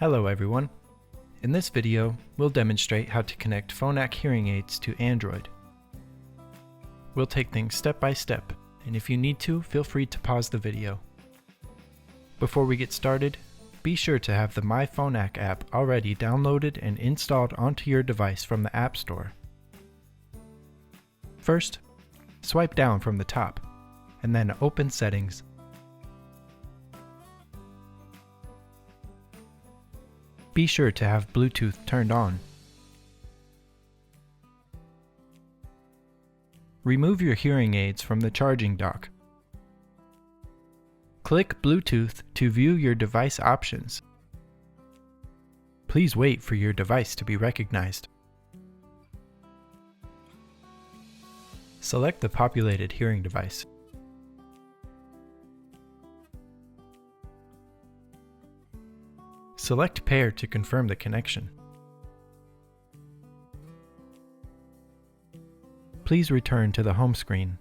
Hello everyone. In this video, we'll demonstrate how to connect Phonak Hearing Aids to Android. We'll take things step by step, and if you need to, feel free to pause the video. Before we get started, be sure to have the My Phonak app already downloaded and installed onto your device from the App Store. First, swipe down from the top, and then open Settings. Be sure to have Bluetooth turned on. Remove your hearing aids from the charging dock. Click Bluetooth to view your device options. Please wait for your device to be recognized. Select the populated hearing device. Select Pair to confirm the connection. Please return to the home screen.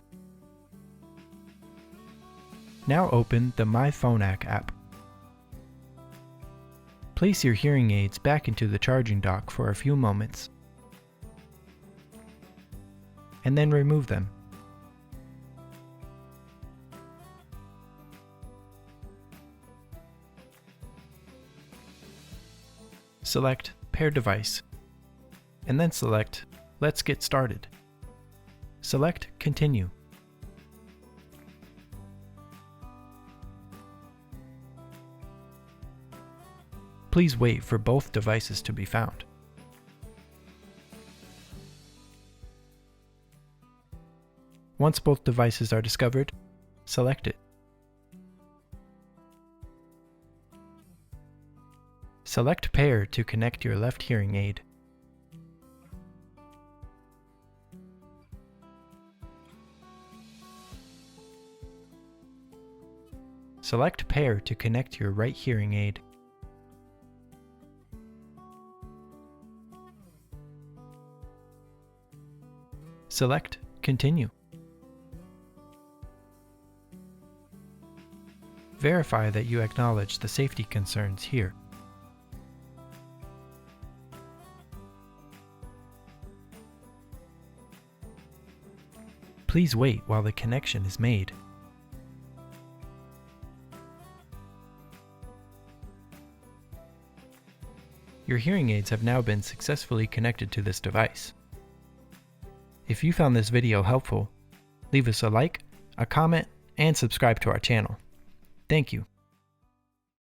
Now open the My Phonak app. Place your hearing aids back into the charging dock for a few moments, and then remove them. Select Pair Device, and then select Let's Get Started. Select Continue. Please wait for both devices to be found. Once both devices are discovered, select it. Select Pair to connect your left hearing aid. Select Pair to connect your right hearing aid. Select Continue. Verify that you acknowledge the safety concerns here. Please wait while the connection is made. Your hearing aids have now been successfully connected to this device. If you found this video helpful, leave us a like, a comment, and subscribe to our channel. Thank you.